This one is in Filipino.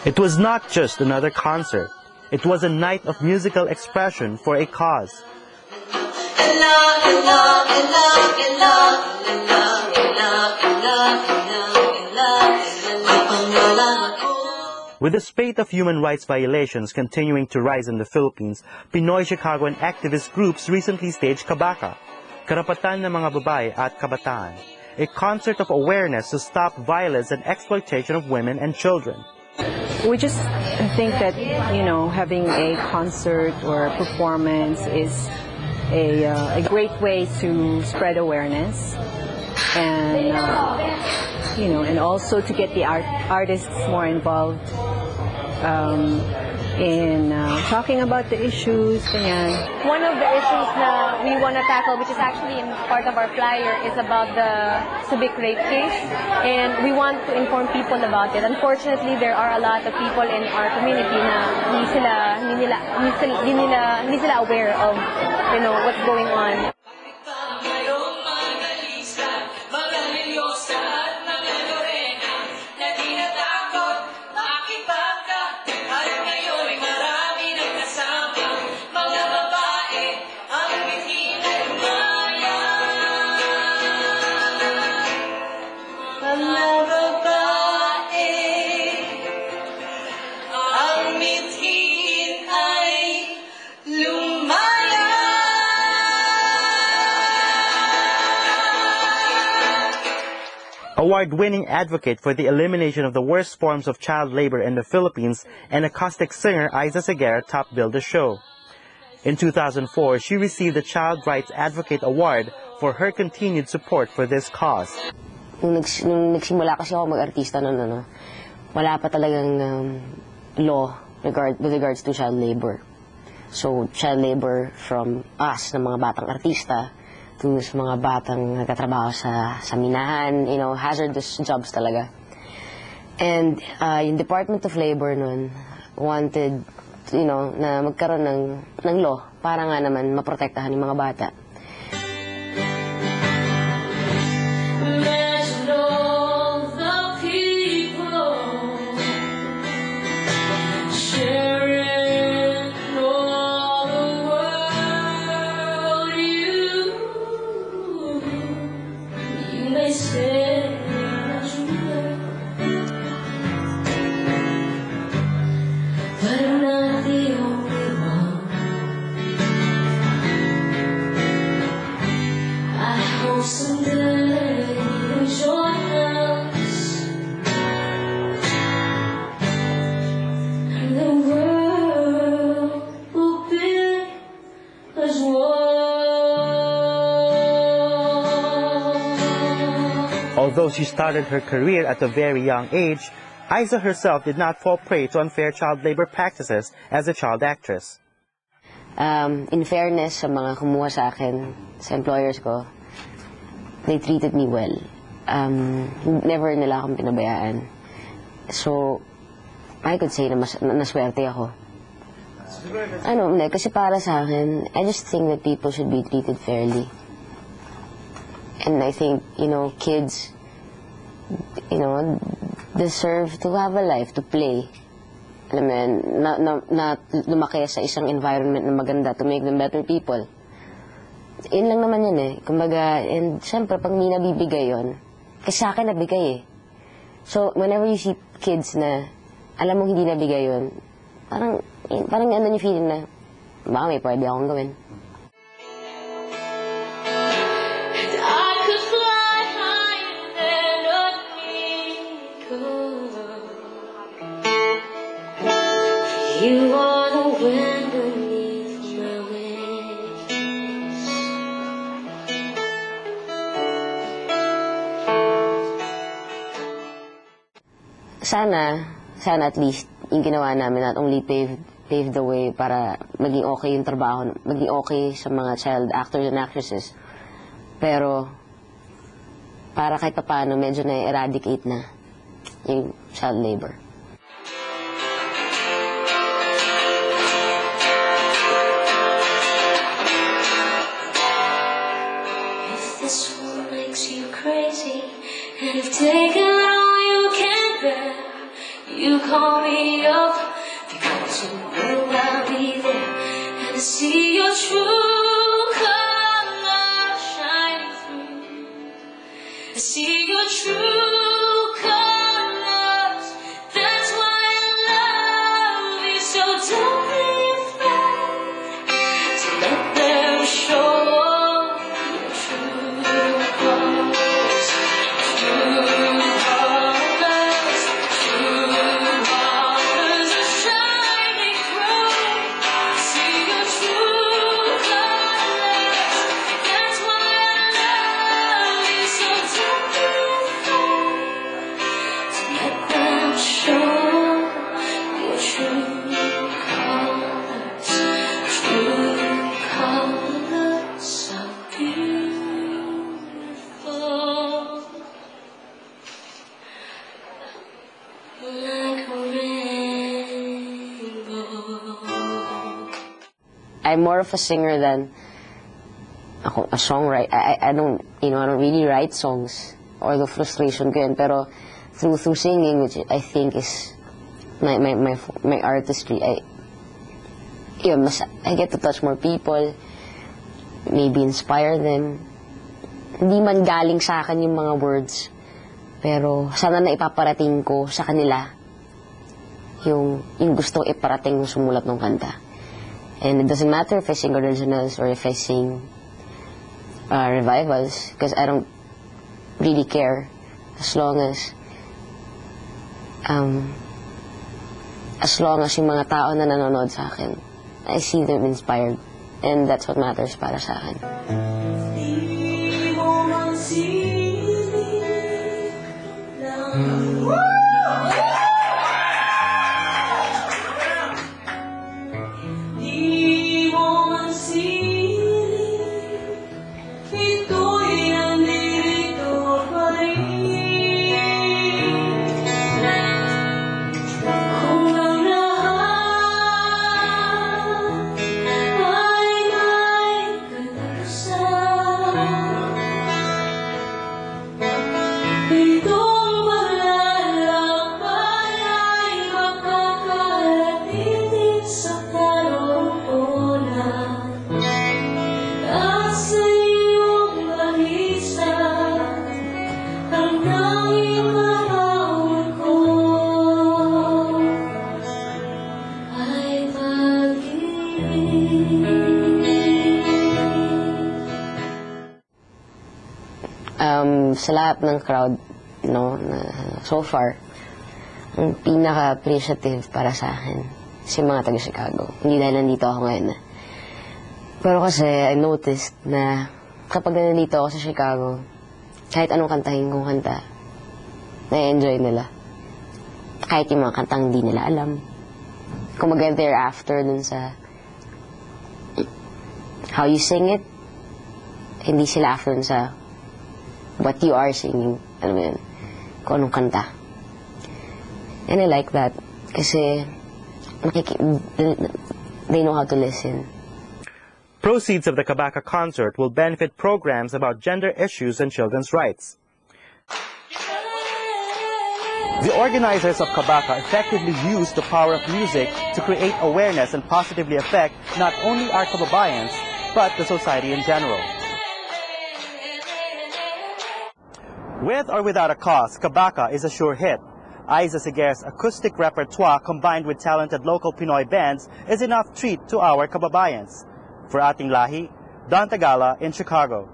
It was not just another concert. It was a night of musical expression for a cause. With the spate of human rights violations continuing to rise in the Philippines, Pinoy Chicagoan activist groups recently staged Kabaka, Karapatan ng mga babae at kabataan, a concert of awareness to stop violence and exploitation of women and children. We just think that, having a concert or a performance is a great way to spread awareness and, and also to get the artists more involved in talking about the issues. One of the issues that we want to tackle, which is actually in part of our flyer, is about the Subic rape case, and we want to inform people about it. Unfortunately, there are a lot of people in our community na hindi sila aware of what's going on. Award-winning advocate for the elimination of the worst forms of child labor in the Philippines and acoustic singer Aiza Segarra top-billed the show. In 2004, she received the Child Rights Advocate Award for her continued support for this cause. Nung nagsimula kasi ako mag-artista noon, wala pa talagang law with regards to child labor. So, child labor from us, ng mga batang artista, to sa mga batang nagtatrabaho sa minahan, hazardous jobs talaga. And yung Department of Labor noon wanted, na magkaroon ng law para nga naman maprotektahan yung mga bata. Although she started her career at a very young age, Aiza herself did not fall prey to unfair child labor practices as a child actress. In fairness sa mga kumuha sa akin, sa employers ko, they treated me well. Never nila akong pinabayaan. So, I could say na naswerte ako. Kasi para sa akin, I just think that people should be treated fairly. And I think, kids, deserve to have a life, to play. Alam mo yan, na lumaki sa isang environment na maganda to make them better people. Yun lang naman yun eh. Kumbaga, and syempre, pag may nabibigay yun, kasi sa akin nabigay eh. So, whenever you see kids na alam mo hindi nabigay yun, parang ano yung feeling na, baka may pwede akong gawin. You are the wind beneath my wings. Sana at least yung ginawa namin not only pave the way para maging okay yung trabaho, maging okay sa mga child actors and actresses, pero para kahit paano medyo na-eradicate na yung child labor. This one makes you crazy, and if taken all you can bear, you call me up, because you know I'll be there, and I see your true colors shining through. I see your true colors, that's why I love you. So don't be afraid to let them show your true colors. True colors, true colors are shining through. See your true colors, that's why I love you. So don't be afraid to let them show your true colors. True colors are beautiful, like a rainbow. I'm more of a singer than a songwriter. I don't, I don't really write songs. Although frustration ko yun. Pero through singing, which I think is my artistry, I get to touch more people, maybe inspire them. Hindi man galing sa akin yung mga words, pero sana na ipaparating ko sa kanila yung gusto iparating ng sumulat ng kanta. And it doesn't matter if I sing originals or if I sing revivals, because I don't really care as long as yung mga tao na nanonood sa akin, I see them inspired, and that's what matters para sa akin. Sa lahat ng crowd, so far, ang pinaka-appreciative para sa akin, si mga taga-Chicago. Hindi dahil nandito ako ngayon. Pero kasi, I noticed na kapag nandito ako sa Chicago, kahit anong kantahin kong kanta, na-enjoy nila. Kahit yung mga kantang hindi nila alam. Kumaga thereafter dun sa how you sing it, hindi sila after dun sa what you are singing, alam mo yun, kung anong kanta. And I like that, kasi they know how to listen. Proceeds of the Kabaka concert will benefit programs about gender issues and children's rights. The organizers of Kabaka effectively used the power of music to create awareness and positively affect not only our kababayans, but the society in general. With or without a cause, Kabaka is a sure hit. Aiza Seguer's acoustic repertoire combined with talented local Pinoy bands is enough treat to our kababayans. For Ating Lahi, Don Tagala in Chicago.